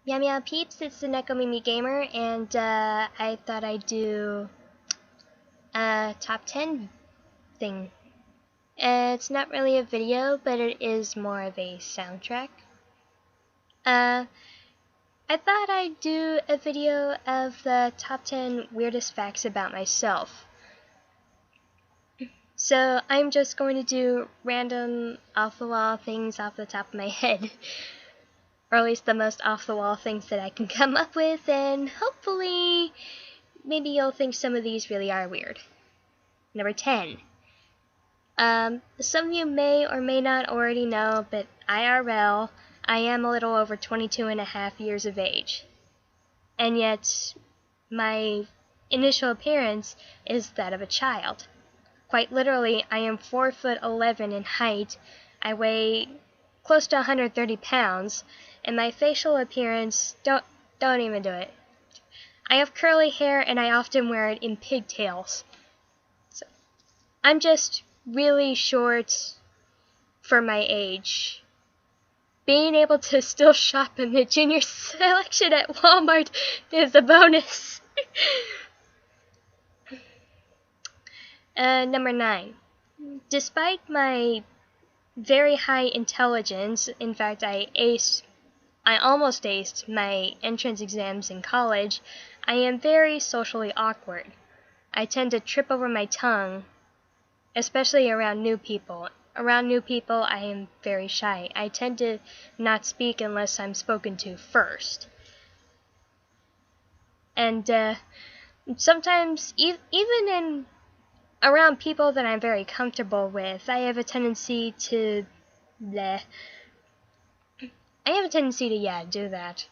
Meow meow peeps, it's the TheNekoMimiGamer, and I thought I'd do a top 10 thing. It's not really a video, but it is more of a soundtrack. I thought I'd do a video of the top 10 weirdest facts about myself. So I'm just going to do random off-the-wall things off the top of my head. Or at least the most off-the-wall things that I can come up with, and hopefully maybe you'll think some of these really are weird. Number 10. Some of you may or may not already know, but IRL, I am a little over 22 and a half years of age. And yet, my initial appearance is that of a child. Quite literally, I am 4'11" in height, I weigh close to 130 pounds, and my facial appearance, don't even do it. I have curly hair and I often wear it in pigtails. So, I'm just really short for my age. Being able to still shop in the junior selection at Walmart is a bonus. Number 9. Despite my very high intelligence, in fact I almost aced my entrance exams in college, I am very socially awkward. I tend to trip over my tongue, especially around new people. Around new people, I am very shy. I tend to not speak unless I'm spoken to first. And sometimes, even around people that I'm very comfortable with, I have a tendency to do that.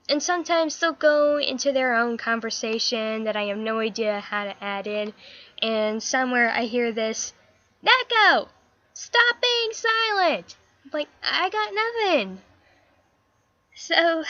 And sometimes they'll go into their own conversation that I have no idea how to add in, and somewhere I hear this, "Neko! Stop being silent!" I'm like, I got nothing. So,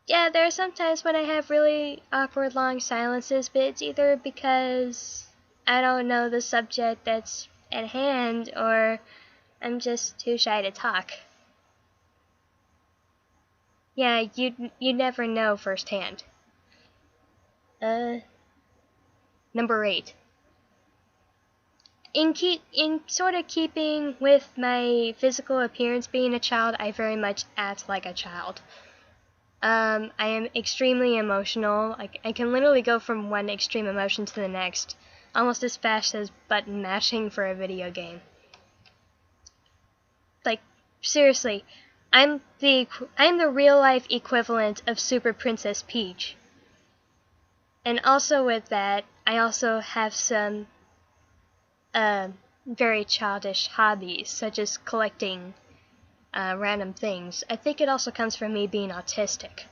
yeah, there are some times when I have really awkward long silences, but it's either because I don't know the subject that's at hand, or I'm just too shy to talk. Yeah, you never know firsthand. Number 8. In sort of keeping with my physical appearance being a child, I very much act like a child. I am extremely emotional. I can literally go from one extreme emotion to the next, almost as fast as button mashing for a video game. Like, seriously, I'm the real life equivalent of Super Princess Peach. And also with that, I also have some very childish hobbies, such as collecting random things. I think it also comes from me being autistic.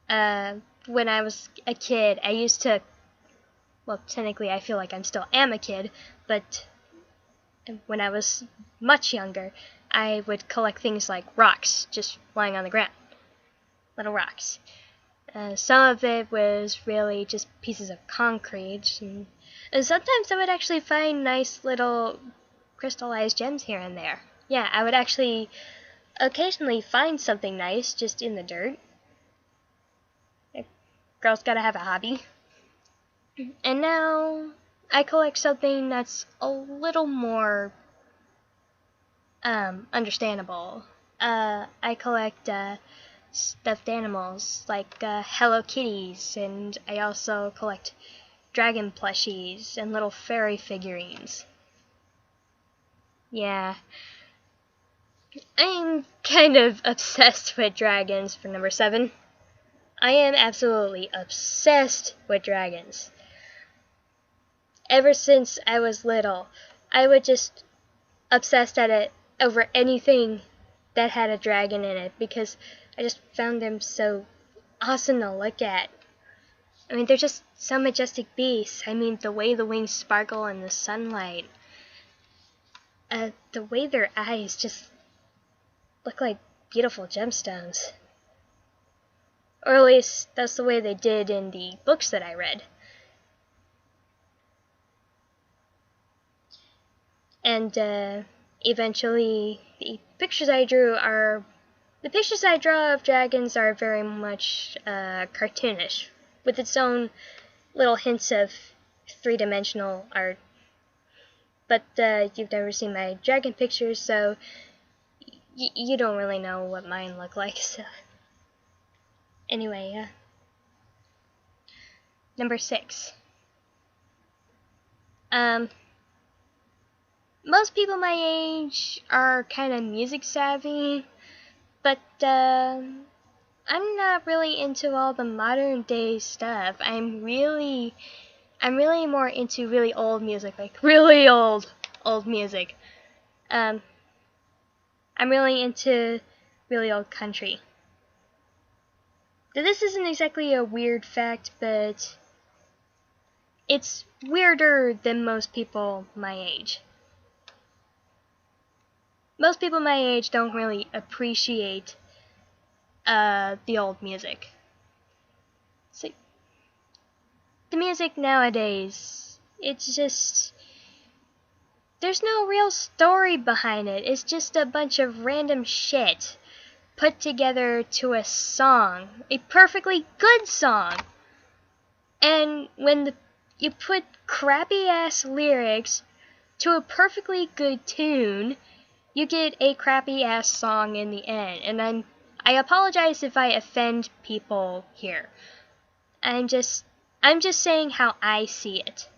When I was a kid, I used to, well, technically I feel like I still am a kid, but when I was much younger, I would collect things like rocks just lying on the ground. Little rocks. Some of it was really just pieces of concrete, and sometimes I would actually find nice little crystallized gems here and there. Yeah, I would actually occasionally find something nice just in the dirt. Girl's gotta have a hobby. And now I collect something that's a little more understandable. I collect stuffed animals like Hello Kitties, and I also collect dragon plushies and little fairy figurines. Yeah, I'm kind of obsessed with dragons for number 7. I am absolutely obsessed with dragons. Ever since I was little, I would just obsessed at it over anything that had a dragon in it, because I just found them so awesome to look at. I mean, they're just so majestic beasts. I mean, the way the wings sparkle in the sunlight. The way their eyes just look like beautiful gemstones. Or at least, that's the way they did in the books that I read. And, eventually, the pictures I drew are The pictures I draw of dragons are very much cartoonish, with its own little hints of three-dimensional art. But you've never seen my dragon pictures, so you don't really know what mine look like. So anyway, number 6. Most people my age are kind of music savvy, but I'm not really into all the modern day stuff. I'm really more into really old music, like really old music. I'm really into really old country. Now, this isn't exactly a weird fact, but it's weirder than most people my age. Most people my age don't really appreciate the old music. So, the music nowadays, it's just, there's no real story behind it. It's just a bunch of random shit put together to a song, a perfectly good song. And when you put crappy ass lyrics to a perfectly good tune, you get a crappy ass song in the end. And I apologize if I offend people here. I'm just saying how I see it.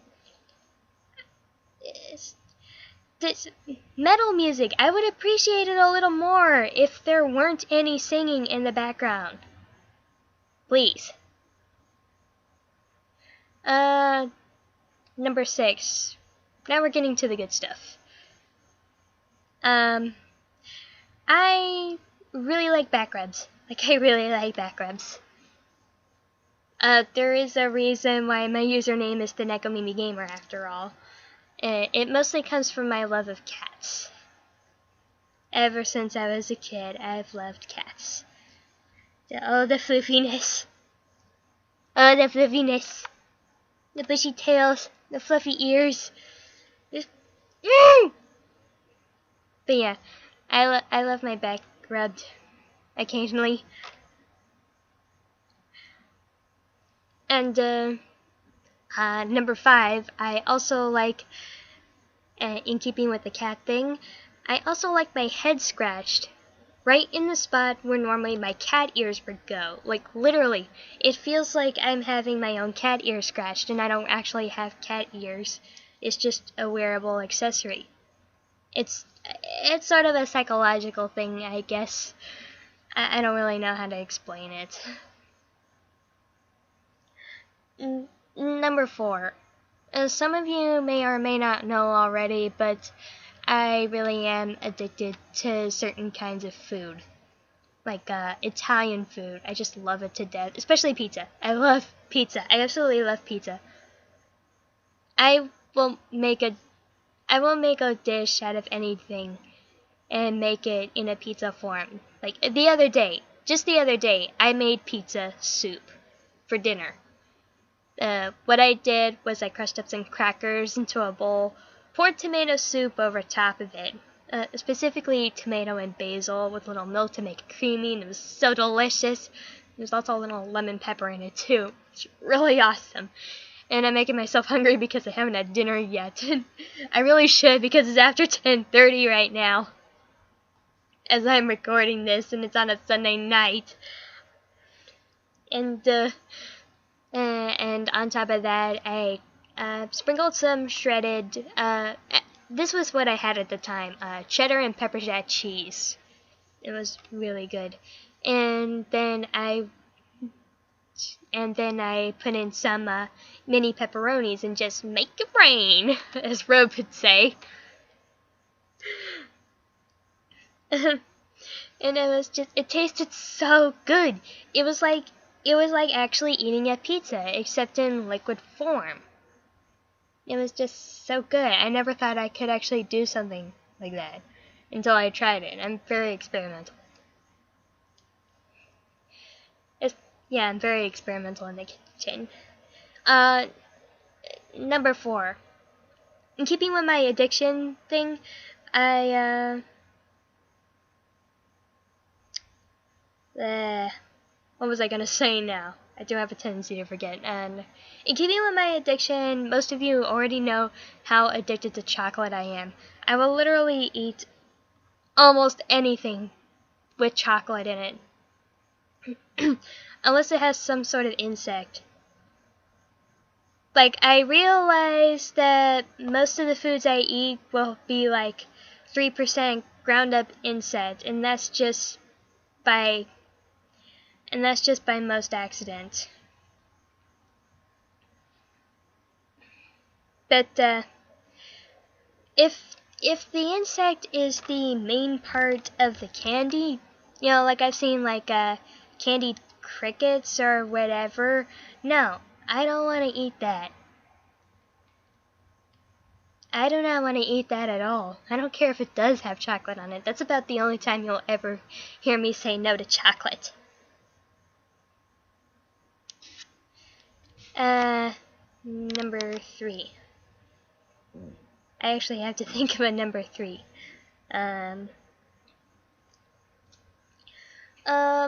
This metal music, I would appreciate it a little more if there weren't any singing in the background. Please. Number 6. Now we're getting to the good stuff. I really like back rubs. I really like back rubs. There is a reason why my username is TheNekoMimiGamer after all. It mostly comes from my love of cats. Ever since I was a kid, I've loved cats. Oh, the fluffiness. Oh, the fluffiness. The bushy tails. The fluffy ears. But yeah, I love my back rubbed occasionally. And number 5, I also like, in keeping with the cat thing, I also like my head scratched right in the spot where normally my cat ears would go. Like, literally, it feels like I'm having my own cat ear scratched, and I don't actually have cat ears. It's just a wearable accessory. It's sort of a psychological thing, I guess. I don't really know how to explain it. Number 4. Some of you may or may not know already, but I really am addicted to certain kinds of food. Like Italian food. I just love it to death. Especially pizza. I love pizza. I absolutely love pizza. I will make a dish out of anything and make it in a pizza form. Like just the other day, I made pizza soup for dinner. What I did was I crushed up some crackers into a bowl, poured tomato soup over top of it, specifically tomato and basil with a little milk to make it creamy, and it was so delicious. There's also a little lemon pepper in it too. It's really awesome. And I'm making myself hungry because I haven't had dinner yet. I really should, because it's after 10:30 right now as I'm recording this, and it's on a Sunday night. And on top of that, I sprinkled some shredded, this was what I had at the time, cheddar and pepper jack cheese. It was really good. And then I put in some mini pepperonis and just make it rain, as Rob would say. And it tasted so good. It was like actually eating a pizza, except in liquid form. It was just so good. I never thought I could actually do something like that until I tried it. I'm very experimental. I'm very experimental in the kitchen. Number 4. In keeping with my addiction thing, I What was I gonna say now? I do have a tendency to forget. And in keeping with my addiction, most of you already know how addicted to chocolate I am. I will literally eat almost anything with chocolate in it. Unless it has some sort of insect. Like, I realize that most of the foods I eat will be like 3% ground up insect, and that's just by most accident. But if the insect is the main part of the candy, you know, like I've seen like candied crickets or whatever, no, I don't want to eat that. I do not want to eat that at all. I don't care if it does have chocolate on it. That's about the only time you'll ever hear me say no to chocolate. Number 3. I actually have to think of a number 3.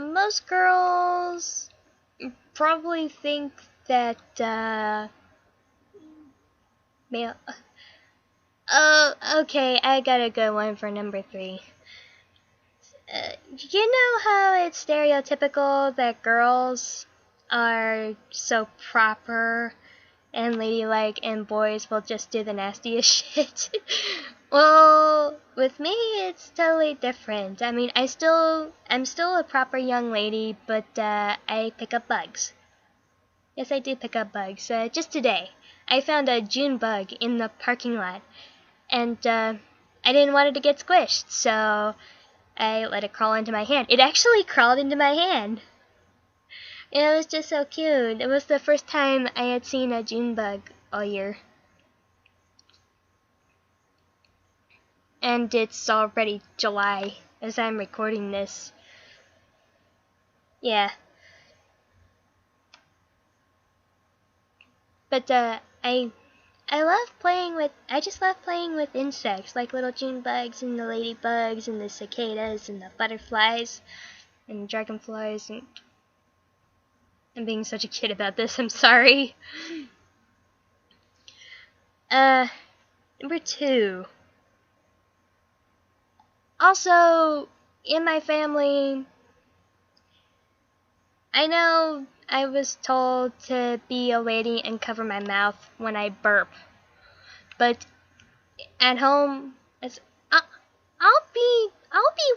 Most girls probably think that, male. Oh, okay, I got a good one for number 3. You know how it's stereotypical that girls are so proper and ladylike and boys will just do the nastiest shit? Well, with me it's totally different. I mean, I'm still a proper young lady, but I pick up bugs. Yes, I do pick up bugs. Just today, I found a June bug in the parking lot, and I didn't want it to get squished, so I let it crawl into my hand. It actually crawled into my hand. It was just so cute. It was the first time I had seen a June bug all year. And it's already July as I'm recording this. Yeah. But I just love playing with insects, like little June bugs and the ladybugs and the cicadas and the butterflies and dragonflies, and I'm being such a kid about this, I'm sorry. Number 2. Also, in my family, I know I was told to be a lady and cover my mouth when I burp. But at home, I'll be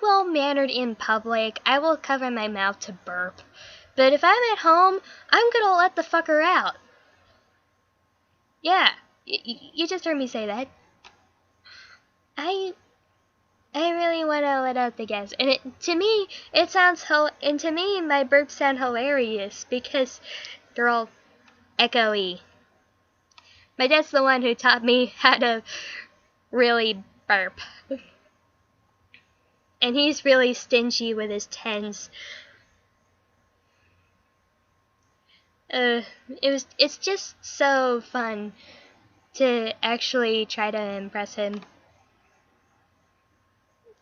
well mannered in public. I will cover my mouth to burp. But if I'm at home, I'm gonna let the fucker out. Yeah, you just heard me say that. I really want to let out the gas, and to me my burps sound hilarious because they're all echoey. My dad's the one who taught me how to really burp. And he's really stingy with his tens. It's just so fun to actually try to impress him.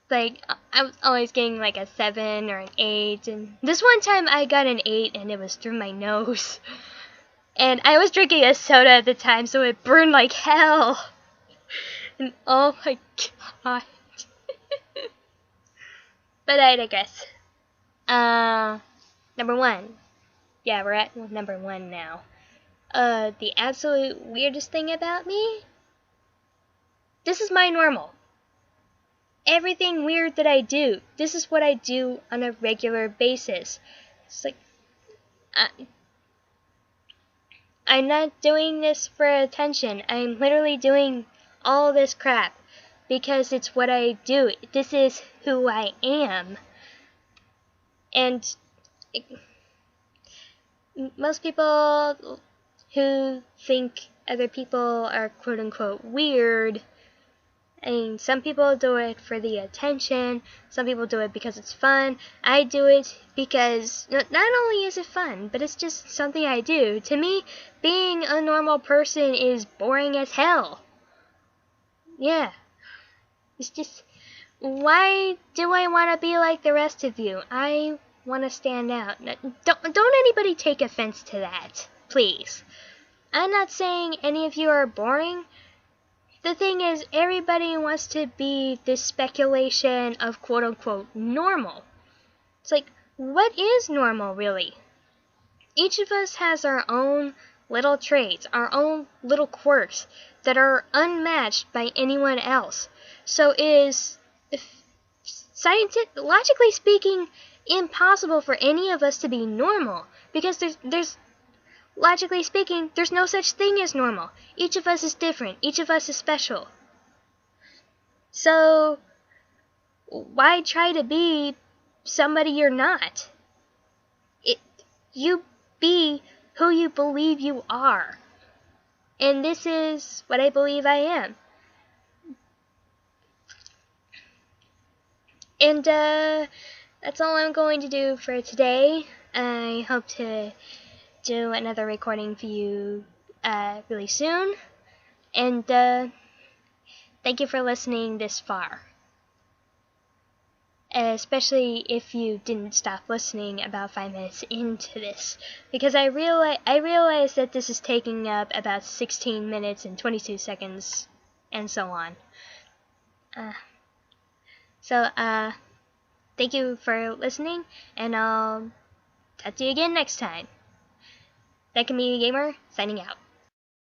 Like, I was always getting like a 7 or an 8, and this one time I got an 8 and it was through my nose. And I was drinking a soda at the time, so it burned like hell. And oh my god. But I digress. Number 1. Yeah, we're at number 1 now. The absolute weirdest thing about me? This is my normal. Everything weird that I do, this is what I do on a regular basis. It's like, I'm not doing this for attention. I'm literally doing all this crap because it's what I do. This is who I am. And most people who think other people are quote-unquote weird, I mean, some people do it for the attention, some people do it because it's fun. I do it because not only is it fun, but it's just something I do. To me, being a normal person is boring as hell. Yeah. It's just, why do I want to be like the rest of you? I want to stand out. Don't anybody take offense to that, please. I'm not saying any of you are boring. The thing is, everybody wants to be this speculation of quote-unquote normal. It's like, what is normal, really? Each of us has our own little traits, our own little quirks that are unmatched by anyone else. So it is, logically speaking, impossible for any of us to be normal, because there's logically speaking, there's no such thing as normal. Each of us is different. Each of us is special. So, why try to be somebody you're not? You be who you believe you are. And this is what I believe I am. And, that's all I'm going to do for today. I hope to do another recording for you really soon. And thank you for listening this far. Especially if you didn't stop listening about 5 minutes into this, because I realize that this is taking up about 16 minutes and 22 seconds, and so on. Thank you for listening, and I'll talk to you again next time. TheNekoMimiGamer, signing out.